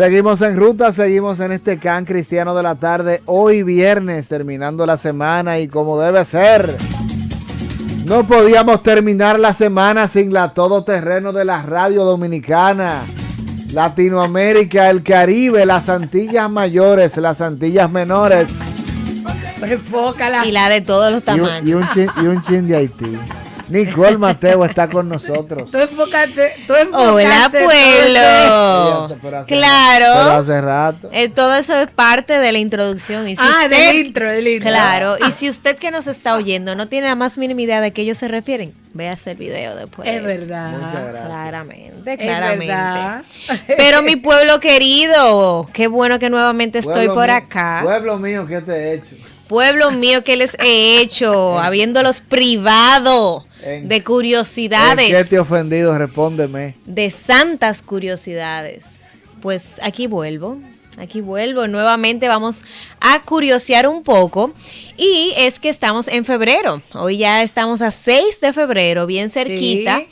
Seguimos en ruta, seguimos en este Can Cristiano de la Tarde, hoy viernes, terminando la semana y como debe ser. No podíamos terminar la semana sin la todoterreno de la radio dominicana, Latinoamérica, el Caribe, las Antillas mayores, las Antillas menores. Enfócala. Y la de todos los tamaños. Y un chin de Haití. Nicole Mateo está con nosotros. Tú enfocaste. Hola, pueblo. Claro. Pero hace rato. Todo eso es parte de la introducción. Y si del intro. Claro. Y si usted que nos está oyendo no tiene la más mínima idea de qué ellos se refieren, véase el video después. Es verdad. Muchas gracias. Claramente. Es verdad. Pero mi pueblo querido, qué bueno que nuevamente estoy Pueblo por mío, acá. Pueblo mío, ¿qué te he hecho? Pueblo mío, ¿qué les he hecho? Habiéndolos privado de curiosidades. ¿En qué te he ofendido? Respóndeme. De santas curiosidades. Pues aquí vuelvo. Nuevamente vamos a curiosear un poco. Y es que estamos en febrero. Hoy ya estamos a 6 de febrero, bien cerquita. Sí.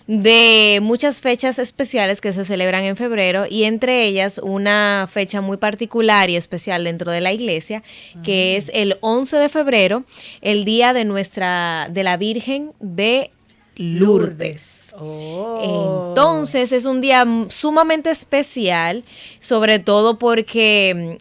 De muchas fechas especiales que se celebran en febrero y entre ellas una fecha muy particular y especial dentro de la iglesia, que es el 11 de febrero, el día de la Virgen de Lourdes. Oh. Entonces es un día sumamente especial, sobre todo porque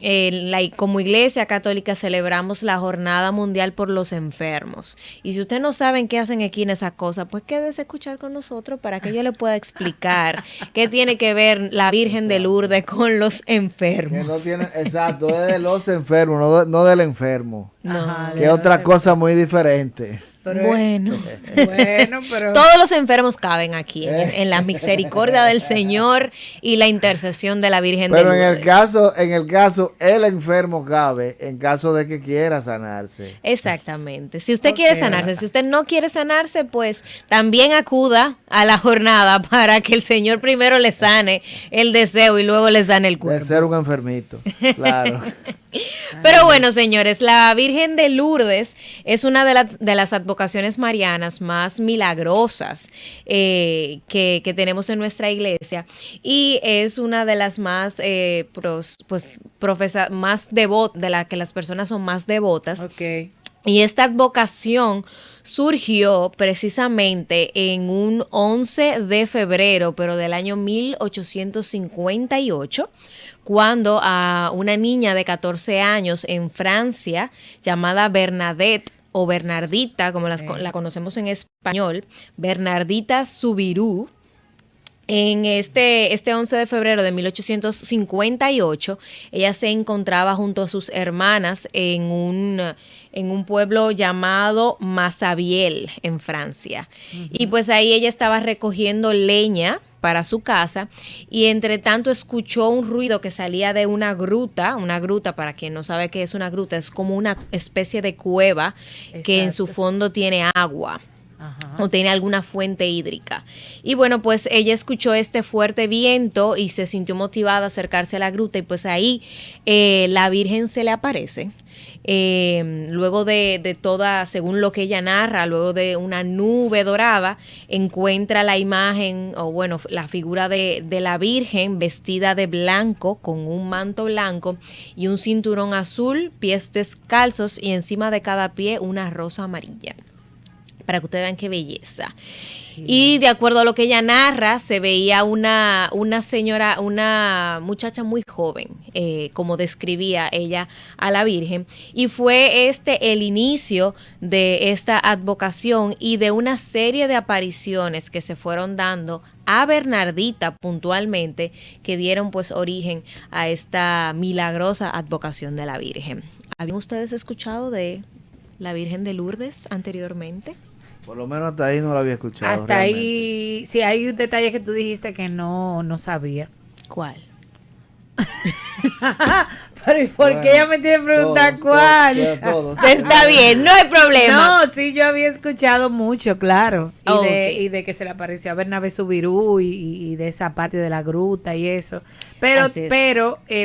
como Iglesia Católica celebramos la Jornada Mundial por los Enfermos. Y si ustedes no saben qué hacen aquí en esa cosa, pues quédese a escuchar con nosotros para que yo le pueda explicar qué tiene que ver la Virgen de Lourdes con los enfermos. Que no tiene, exacto, es de los enfermos, no del enfermo. No. Que es otra cosa muy diferente. Pero bueno, pero todos los enfermos caben aquí en la misericordia del Señor y la intercesión de la Virgen de Lourdes. Pero en el caso, el enfermo cabe en caso de que quiera sanarse. Exactamente. Si usted quiere sanarse, si usted no quiere sanarse, pues también acuda a la jornada para que el Señor primero le sane el deseo y luego le sane el cuerpo. De ser un enfermito, claro. Pero bueno, señores, la Virgen de Lourdes es una de las advocaciones marianas más milagrosas que tenemos en nuestra iglesia y es una de las más más devotas, de la que las personas son más devotas. Okay. Y esta advocación surgió precisamente en un 11 de febrero, pero del año 1858, cuando a una niña de 14 años en Francia, llamada Bernadette, o Bernardita, como la conocemos en español, Bernardita Soubirous, en este 11 de febrero de 1858, ella se encontraba junto a sus hermanas en un pueblo llamado Massabielle, en Francia. Uh-huh. Y pues ahí ella estaba recogiendo leña para su casa y entre tanto escuchó un ruido que salía de una gruta. Una gruta, para quien no sabe qué es una gruta, es como una especie de cueva. Exacto. Que en su fondo tiene agua. Ajá. O tiene alguna fuente hídrica. Y bueno, pues ella escuchó este fuerte viento y se sintió motivada a acercarse a la gruta y pues ahí la Virgen se le aparece. Luego de toda, según lo que ella narra, luego de una nube dorada, encuentra la imagen, o bueno, la figura de la Virgen vestida de blanco, con un manto blanco y un cinturón azul, pies descalzos y encima de cada pie una rosa amarilla. Para que ustedes vean qué belleza. Sí. Y de acuerdo a lo que ella narra, se veía una señora, una muchacha muy joven, como describía ella a la Virgen, y fue el inicio de esta advocación y de una serie de apariciones que se fueron dando a Bernardita puntualmente, que dieron pues origen a esta milagrosa advocación de la Virgen. ¿Habían ustedes escuchado de la Virgen de Lourdes anteriormente? Por lo menos hasta ahí no lo había escuchado. Hasta realmente. Ahí, sí, hay un detalle que tú dijiste que no sabía. ¿Cuál? Pero ¿y por qué ella me tiene que preguntar cuál? Todos. Está bien, no hay problema. No, sí, yo había escuchado mucho, claro. Y, Okay. de que se le apareció a Bernabé Soubirous y de esa parte de la gruta y eso. Pero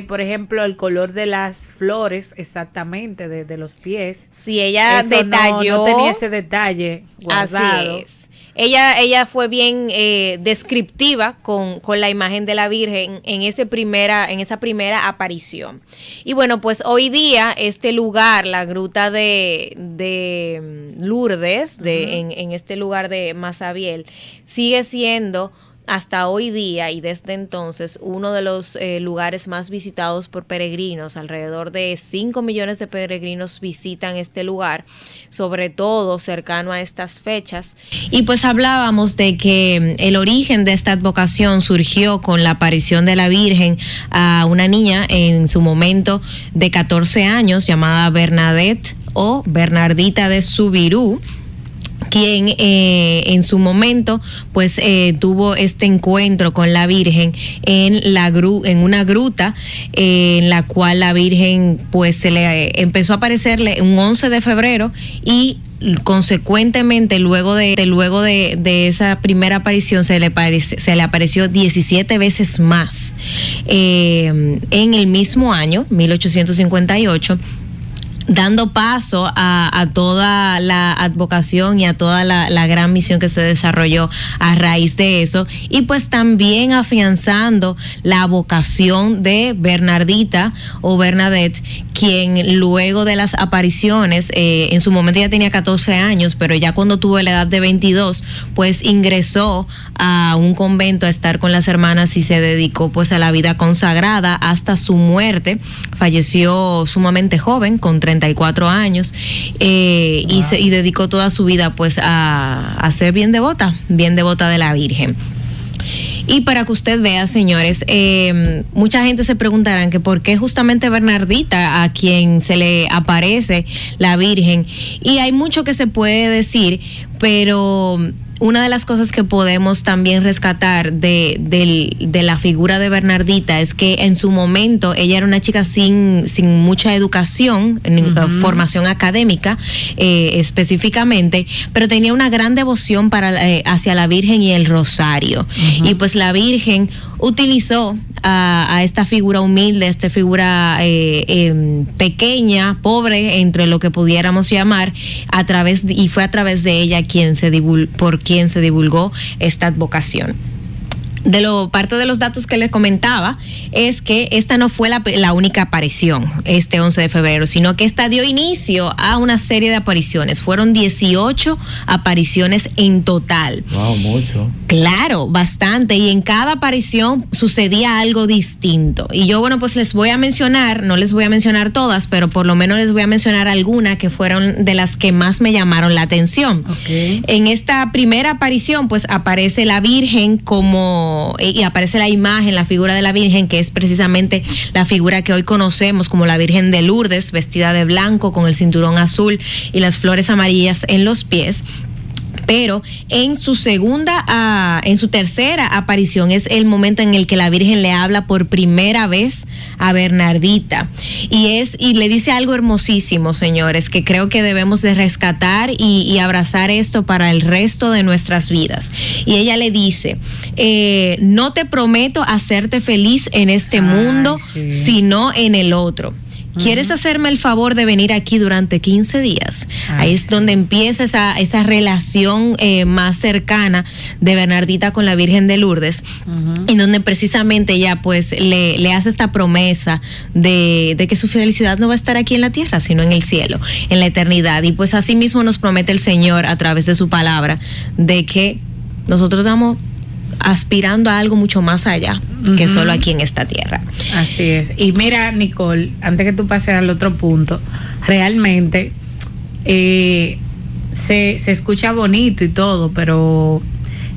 por ejemplo, el color de las flores, exactamente, de los pies. Sí, ella detalló. No tenía ese detalle guardado. Así es. ella fue bien descriptiva con la imagen de la Virgen en esa primera aparición. Y bueno, pues hoy día este lugar, la gruta de Lourdes, en este lugar de Masabiel, sigue siendo hasta hoy día y desde entonces uno de los lugares más visitados por peregrinos. Alrededor de 5 millones de peregrinos visitan este lugar, sobre todo cercano a estas fechas. Y pues hablábamos de que el origen de esta advocación surgió con la aparición de la Virgen a una niña en su momento de 14 años llamada Bernadette o Bernardita de Subirú, quien en su momento pues tuvo este encuentro con la Virgen en una gruta en la cual la Virgen pues se le empezó a aparecerle un 11 de febrero y consecuentemente luego de esa primera aparición se le apareció 17 veces más en el mismo año 1858, dando paso a toda la advocación y a toda la gran misión que se desarrolló a raíz de eso, y pues también afianzando la vocación de Bernardita o Bernadette, quien luego de las apariciones, en su momento ya tenía 14 años, pero ya cuando tuvo la edad de 22, pues ingresó a un convento a estar con las hermanas y se dedicó pues a la vida consagrada hasta su muerte. Falleció sumamente joven, con 34 años, y dedicó toda su vida pues a ser bien devota de la Virgen. Y para que usted vea, señores, mucha gente se preguntarán que por qué justamente Bernardita, a quien se le aparece la Virgen, y hay mucho que se puede decir, pero una de las cosas que podemos también rescatar de la figura de Bernardita es que en su momento ella era una chica sin mucha educación, formación académica específicamente, pero tenía una gran devoción hacia la Virgen y el rosario. Y pues la Virgen utilizó a esta figura humilde, esta figura pequeña, pobre, entre lo que pudiéramos llamar, y fue a través de ella por quien se divulgó esta advocación. Parte de los datos que les comentaba es que esta no fue la única aparición este 11 de febrero, sino que esta dio inicio a una serie de apariciones. Fueron 18 apariciones en total. Wow, mucho. Claro, bastante. Y en cada aparición sucedía algo distinto. Y yo, bueno, pues les voy a mencionar, no les voy a mencionar todas, pero por lo menos les voy a mencionar algunas que fueron de las que más me llamaron la atención. Okay. En esta primera aparición, pues aparece la Virgen y aparece la imagen, la figura de la Virgen, que es precisamente la figura que hoy conocemos como la Virgen de Lourdes, vestida de blanco con el cinturón azul y las flores amarillas en los pies. Pero en su tercera aparición es el momento en el que la Virgen le habla por primera vez a Bernardita y le dice algo hermosísimo, señores, que creo que debemos de rescatar y abrazar esto para el resto de nuestras vidas. Y ella le dice: no te prometo hacerte feliz en este mundo, sí, sino en el otro. ¿Quieres hacerme el favor de venir aquí durante 15 días? Ahí es donde empieza esa relación más cercana de Bernardita con la Virgen de Lourdes, en donde precisamente ella pues le hace esta promesa de que su felicidad no va a estar aquí en la tierra, sino en el cielo, en la eternidad. Y pues así mismo nos promete el Señor a través de su palabra de que nosotros estamos aspirando a algo mucho más allá que solo aquí en esta tierra. Así es. Y mira, Nicole, antes que tú pases al otro punto, realmente se escucha bonito y todo, pero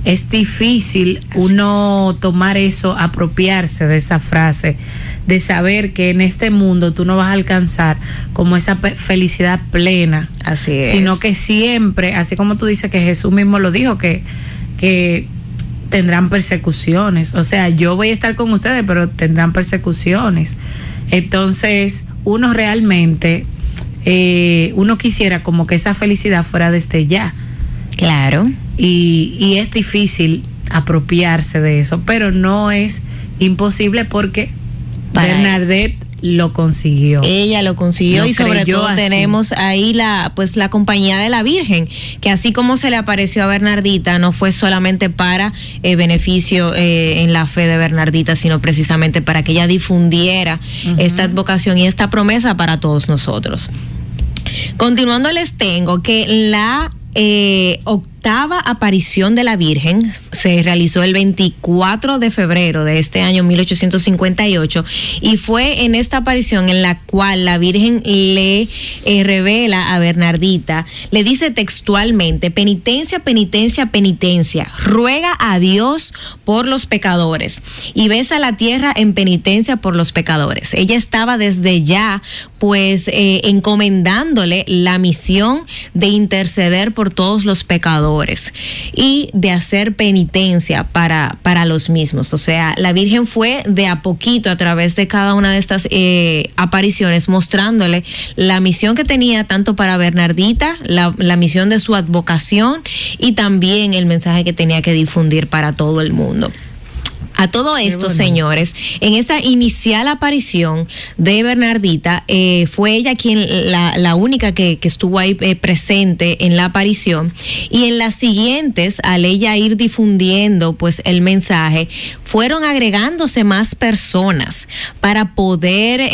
es difícil uno tomar eso, apropiarse de esa frase, de saber que en este mundo tú no vas a alcanzar como esa felicidad plena. Así es. Sino que siempre, así como tú dices que Jesús mismo lo dijo, que tendrán persecuciones. O sea, yo voy a estar con ustedes, pero tendrán persecuciones. Entonces, uno realmente, uno quisiera como que esa felicidad fuera desde ya. Claro. Y es difícil apropiarse de eso, pero no es imposible porque Bernadette lo consiguió. Ella lo consiguió y sobre todo tenemos ahí la compañía de la Virgen, que así como se le apareció a Bernardita, no fue solamente para beneficio en la fe de Bernardita, sino precisamente para que ella difundiera esta advocación y esta promesa para todos nosotros. Continuando, les tengo que la octava aparición de la Virgen se realizó el 24 de febrero de este año 1858 y fue en esta aparición en la cual la Virgen le revela a Bernardita, le dice textualmente: penitencia, penitencia, penitencia, ruega a Dios por los pecadores y besa la tierra en penitencia por los pecadores. Ella estaba desde ya pues encomendándole la misión de interceder por todos los pecadores y de hacer penitencia para los mismos. O sea, la Virgen fue de a poquito a través de cada una de estas apariciones mostrándole la misión que tenía tanto para Bernardita, la misión de su advocación y también el mensaje que tenía que difundir para todo el mundo. A todo esto, señores, en esa inicial aparición de Bernardita, fue ella quien la única que estuvo ahí presente en la aparición, y en las siguientes, al ella ir difundiendo pues el mensaje, fueron agregándose más personas para poder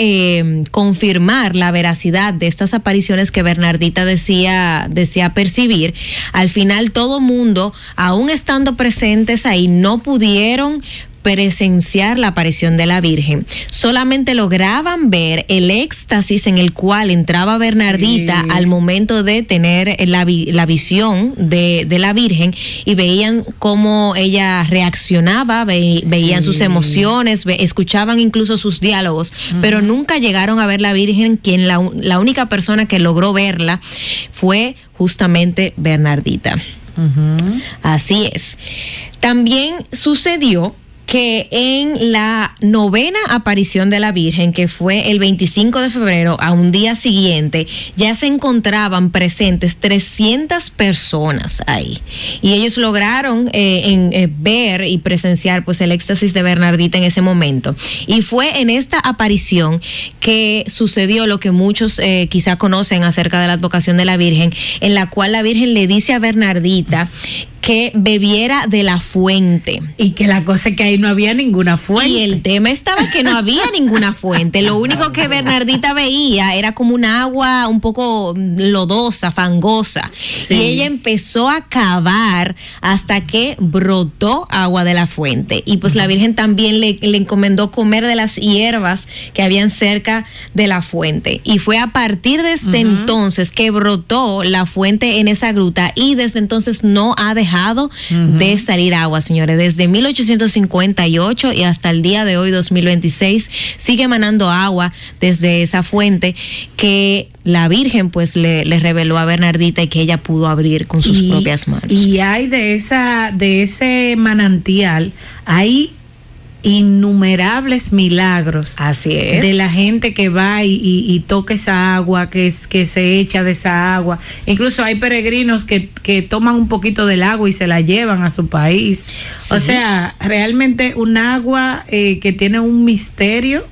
confirmar la veracidad de estas apariciones que Bernardita decía percibir. Al final, todo mundo, aún estando presentes ahí, no pudieron presenciar la aparición de la Virgen. Solamente lograban ver el éxtasis en el cual entraba Bernardita al momento de tener la visión de la Virgen, y veían cómo ella reaccionaba, veían sus emociones, escuchaban incluso sus diálogos, pero nunca llegaron a ver la Virgen. Quien la única persona que logró verla fue justamente Bernardita. Así es. También sucedió que en la novena aparición de la Virgen, que fue el 25 de febrero, a un día siguiente, ya se encontraban presentes 300 personas ahí. Y ellos lograron ver y presenciar pues el éxtasis de Bernardita en ese momento. Y fue en esta aparición que sucedió lo que muchos quizá conocen acerca de la advocación de la Virgen, en la cual la Virgen le dice a Bernardita que bebiera de la fuente. Y que la cosa es que ahí no había ninguna fuente. Y el tema estaba que no había ninguna fuente. Lo único que Bernardita veía era como un agua un poco lodosa, fangosa. Sí. Y ella empezó a cavar hasta que brotó agua de la fuente. Y pues la Virgen también le encomendó comer de las hierbas que habían cerca de la fuente. Y fue a partir de este entonces que brotó la fuente en esa gruta, y desde entonces no ha dejado de salir agua, señores. Desde 1858 y hasta el día de hoy, 2026, sigue emanando agua desde esa fuente que la Virgen pues le reveló a Bernardita y que ella pudo abrir con sus propias manos. Y hay de ese manantial, hay innumerables milagros. Así es. De la gente que va y toca esa agua, que se echa de esa agua. Incluso hay peregrinos que toman un poquito del agua y se la llevan a su país. Sí. O sea, realmente un agua que tiene un misterio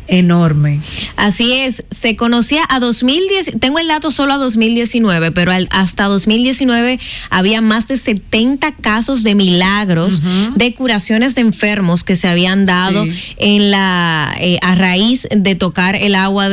enorme. Así es, se conocía a 2010, tengo el dato solo a 2019, pero hasta 2019 había más de 70 casos de milagros de curaciones de enfermos que se habían dado a raíz de tocar el agua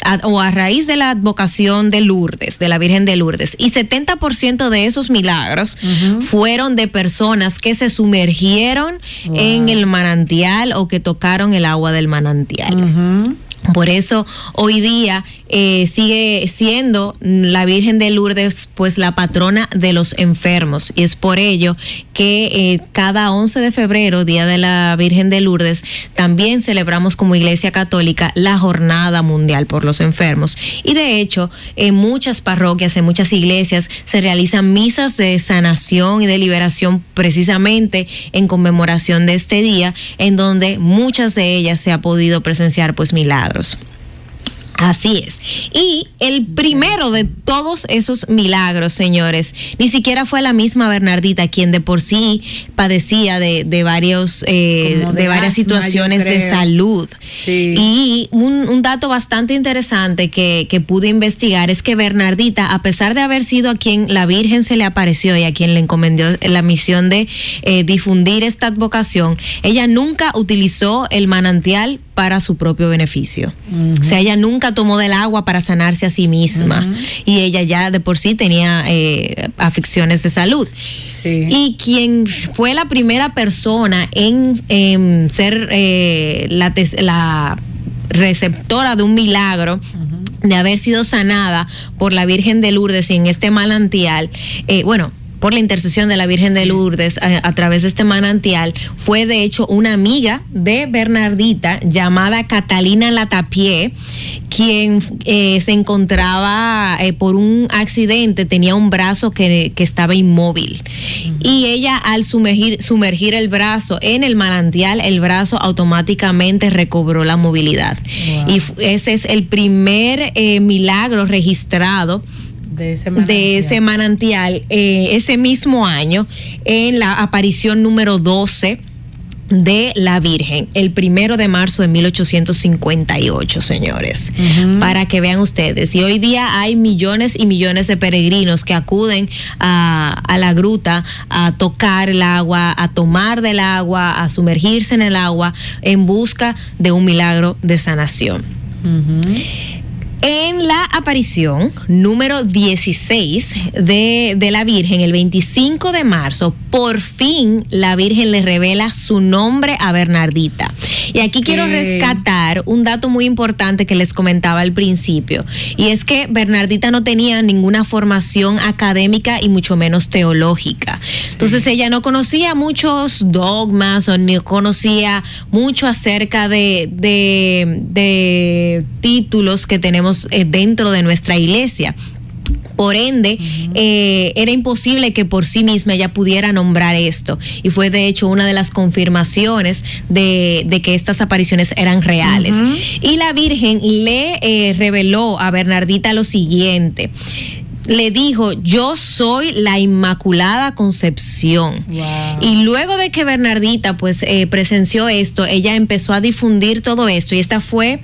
a raíz de la advocación de Lourdes, de la Virgen de Lourdes. Y 70% de esos milagros fueron de personas que se sumergieron en el manantial o que tocaron el agua del manantial. Por eso hoy día sigue siendo la Virgen de Lourdes pues la patrona de los enfermos, y es por ello que cada 11 de febrero, Día de la Virgen de Lourdes, también celebramos como Iglesia Católica la Jornada Mundial por los Enfermos. Y de hecho, en muchas parroquias, en muchas iglesias, se realizan misas de sanación y de liberación precisamente en conmemoración de este día, en donde muchas de ellas se ha podido presenciar pues milagros. Así es. Y el primero de todos esos milagros, señores, ni siquiera fue la misma Bernardita quien de por sí padecía de varias asma, situaciones de salud. Sí. Y un dato bastante interesante que pude investigar es que Bernardita, a pesar de haber sido a quien la Virgen se le apareció y a quien le encomendó la misión de difundir esta advocación, ella nunca utilizó el manantial para su propio beneficio. Uh-huh. O sea, ella nunca tomó del agua para sanarse a sí misma. Uh-huh. Y ella ya de por sí tenía afecciones de salud. Sí. Y quien fue la primera persona en ser la receptora de un milagro, uh-huh, de haber sido sanada por la Virgen de Lourdes y en este manantial, por la intercesión de la Virgen de Lourdes a través de este manantial, fue de hecho una amiga de Bernardita llamada Catalina Latapié, quien se encontraba por un accidente, tenía un brazo que estaba inmóvil. Uh-huh. Y ella, al sumergir el brazo en el manantial, el brazo automáticamente recobró la movilidad. Wow. Y ese es el primer milagro registrado de ese manantial ese mismo año, en la aparición número 12 de la Virgen, el 1 de marzo de 1858, señores. Uh-huh. Para que vean ustedes. Y hoy día hay millones y millones de peregrinos que acuden a la gruta a tocar el agua, a tomar del agua, a sumergirse en el agua en busca de un milagro de sanación. Uh-huh. En la aparición número 16 de la Virgen, el 25 de marzo, por fin la Virgen le revela su nombre a Bernardita. Y aquí quiero rescatar un dato muy importante que les comentaba al principio, y es que Bernardita no tenía ninguna formación académica y mucho menos teológica. Sí. Entonces ella no conocía muchos dogmas o ni conocía mucho acerca de títulos que tenemos dentro de nuestra iglesia. Por ende, uh-huh, era imposible que por sí misma ella pudiera nombrar esto. Y fue de hecho una de las confirmaciones de que estas apariciones eran reales. Uh-huh. Y la Virgen le reveló a Bernardita lo siguiente. Le dijo: yo soy la Inmaculada Concepción. Wow. Y luego de que Bernardita presenció esto, ella empezó a difundir todo esto, y esta fue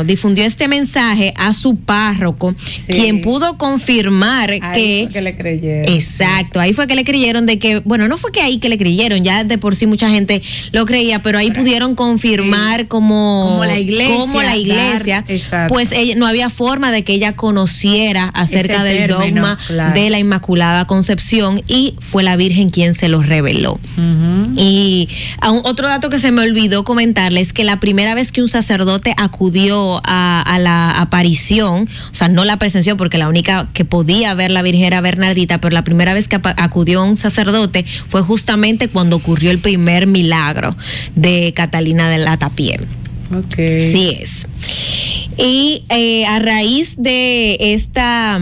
difundió este mensaje a su párroco, sí, quien pudo confirmar ahí fue que le creyeron. Exacto, ahí fue que le creyeron de que, no fue que ahí que le creyeron, ya de por sí mucha gente lo creía, pero ahí pudieron confirmar, sí, como la iglesia, pues ella, no había forma de que ella conociera acerca del dogma, claro, de la Inmaculada Concepción, y fue la Virgen quien se lo reveló. Uh-huh. Y otro dato que se me olvidó comentarles es que la primera vez que un sacerdote acudió a la aparición, o sea, no la presenció porque la única que podía ver la Virgen era Bernardita, pero la primera vez que acudió un sacerdote fue justamente cuando ocurrió el primer milagro de Catalina de Latapié. Okay. Sí es. Y a raíz de esta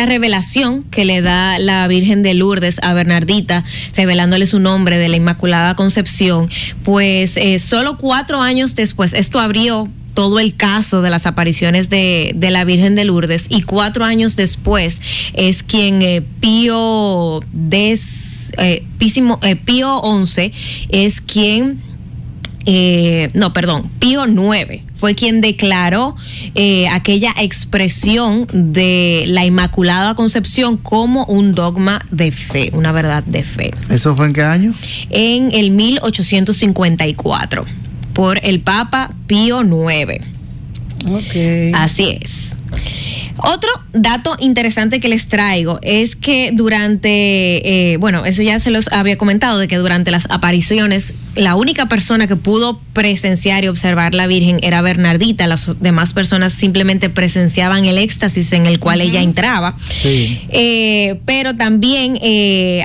revelación que le da la Virgen de Lourdes a Bernardita, revelándole su nombre de la Inmaculada Concepción, pues solo 4 años después, esto abrió todo el caso de las apariciones de la Virgen de Lourdes, y 4 años después es quien Pío XI es quien Pío IX fue quien declaró aquella expresión de la Inmaculada Concepción como un dogma de fe, una verdad de fe. ¿Eso fue en qué año? En el 1854, por el Papa Pío IX. Okay. Así es. Otro dato interesante que les traigo es que durante, eso ya se los había comentado, de que durante las apariciones la única persona que pudo presenciar y observar la Virgen era Bernardita. Las demás personas simplemente presenciaban el éxtasis en el cual, uh-huh, ella entraba. Sí. Pero también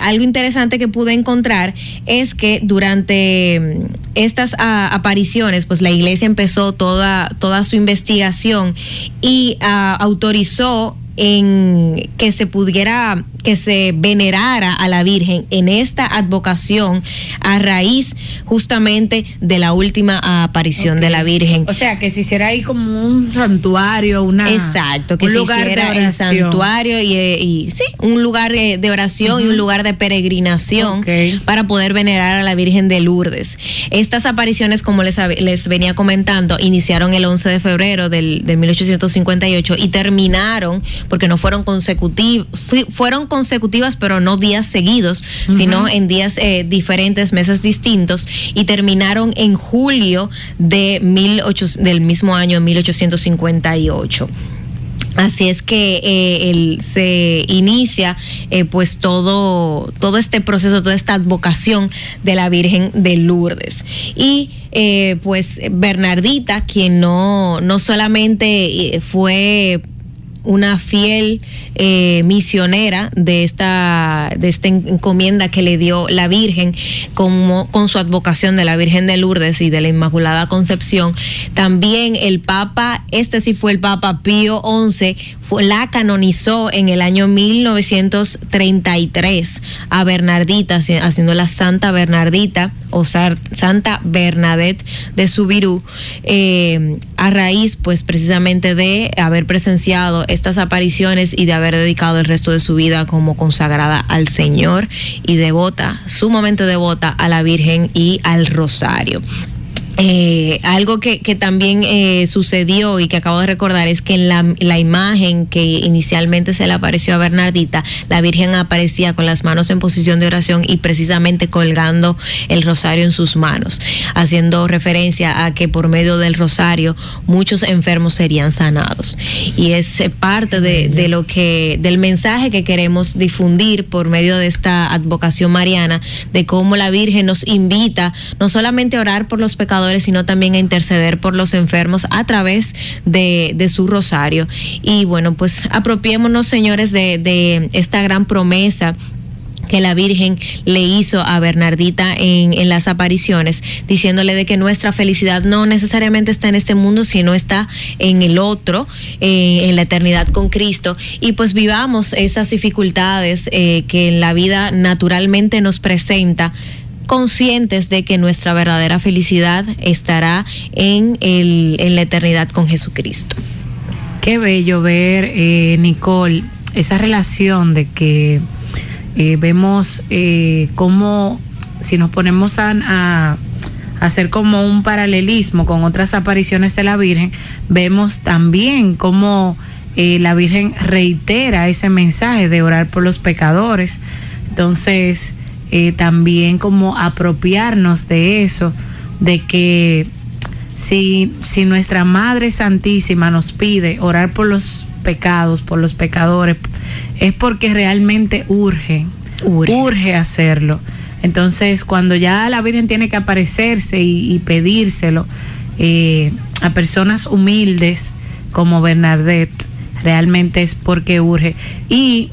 algo interesante que pude encontrar es que durante estas apariciones, pues la iglesia empezó toda su investigación y autorizó en que se pudiera que se venerara a la Virgen en esta advocación a raíz justamente de la última aparición de la Virgen. O sea, que se hiciera ahí como un santuario, exacto, que se hiciera el santuario y sí, un lugar de oración y un lugar de peregrinación para poder venerar a la Virgen de Lourdes. Estas apariciones, como les venía comentando, iniciaron el 11 de febrero del 1858 y terminaron, porque no fueron consecutivas, pero no días seguidos, sino en días diferentes, meses distintos, y terminaron en julio del mismo año 1858. Así es que se inicia pues todo este proceso, toda esta advocación de la Virgen de Lourdes. Y pues Bernardita, quien no solamente fue una fiel misionera de esta encomienda que le dio la Virgen, con su advocación de la Virgen de Lourdes y de la Inmaculada Concepción. También el Papa, sí fue el Papa Pío XI, la canonizó en el año 1933 a Bernardita, haciéndola Santa Bernardita o Santa Bernadette de Soubirous, a raíz pues precisamente de haber presenciado estas apariciones y de haber dedicado el resto de su vida como consagrada al Señor y devota, sumamente devota a la Virgen y al Rosario. Algo que también sucedió y que acabo de recordar es que en la imagen que inicialmente se le apareció a Bernardita, la Virgen aparecía con las manos en posición de oración y precisamente colgando el rosario en sus manos, haciendo referencia a que por medio del rosario muchos enfermos serían sanados. Y es parte del mensaje que queremos difundir por medio de esta advocación mariana, de cómo la Virgen nos invita no solamente a orar por los pecadores, sino también a interceder por los enfermos a través de su rosario. Y bueno, pues apropiémonos, señores, de esta gran promesa que la Virgen le hizo a Bernardita en las apariciones, diciéndole de que nuestra felicidad no necesariamente está en este mundo, sino está en el otro, en la eternidad con Cristo. Y pues vivamos esas dificultades que en la vida naturalmente nos presenta, conscientes de que nuestra verdadera felicidad estará en la eternidad con Jesucristo. Qué bello ver, Nicole, esa relación de que vemos cómo, si nos ponemos a hacer como un paralelismo con otras apariciones de la Virgen, vemos también cómo la Virgen reitera ese mensaje de orar por los pecadores. Entonces, también como apropiarnos de eso, de que si nuestra Madre Santísima nos pide orar por los pecados, por los pecadores, es porque realmente urge hacerlo. Entonces, cuando ya la Virgen tiene que aparecerse y pedírselo a personas humildes como Bernadette, realmente es porque urge. Y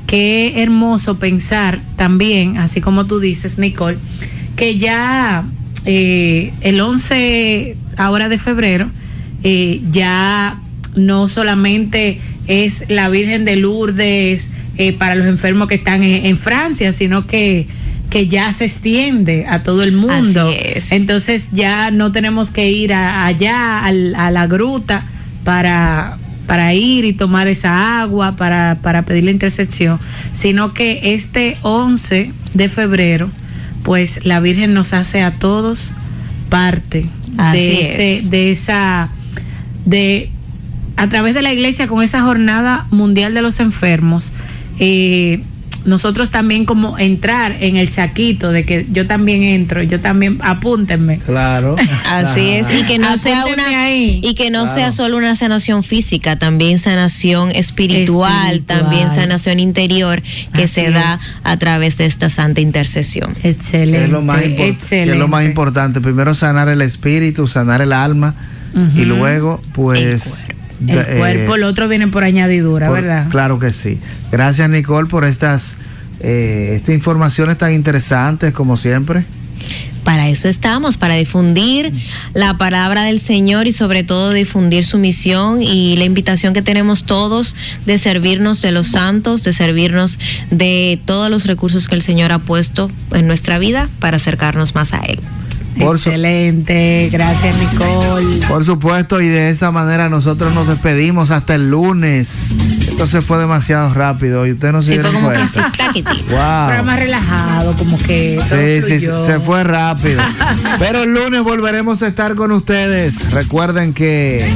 qué hermoso pensar también, así como tú dices, Nicole, que ya el 11 ahora de febrero ya no solamente es la Virgen de Lourdes para los enfermos que están en Francia, sino que ya se extiende a todo el mundo. Así es. Entonces ya no tenemos que ir allá a la gruta para ir y tomar esa agua, para pedir la intercesión, sino que este 11 de febrero, pues la Virgen nos hace a todos parte a través de la iglesia, con esa jornada mundial de los enfermos. Nosotros también como entrar en el saquito de que yo también entro, yo también, apúntenme. Claro. Así es, y que no sea sea solo una sanación física, también sanación espiritual. También sanación interior que así se da a través de esta santa intercesión. Excelente. Es lo más importante. Primero sanar el espíritu, sanar el alma, y luego pues el cuerpo, el otro viene por añadidura, ¿verdad? Claro que sí. Gracias, Nicole, por estas informaciones tan interesantes, como siempre. para eso estamos, para difundir la palabra del Señor y sobre todo difundir su misión y la invitación que tenemos todos de servirnos de los santos, de servirnos de todos los recursos que el Señor ha puesto en nuestra vida para acercarnos más a Él. Excelente, gracias Nicole. Por supuesto, y de esta manera nosotros nos despedimos hasta el lunes. Esto se fue demasiado rápido y usted no se dieron cuenta. Wow. Pero más relajado, como que sí, se fue rápido. Pero el lunes volveremos a estar con ustedes. Recuerden que,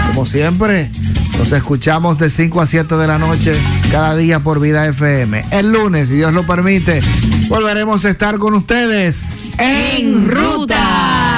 como siempre, nos escuchamos de 5 a 7 de la noche cada día por Vida FM. El lunes, si Dios lo permite, volveremos a estar con ustedes en ruta.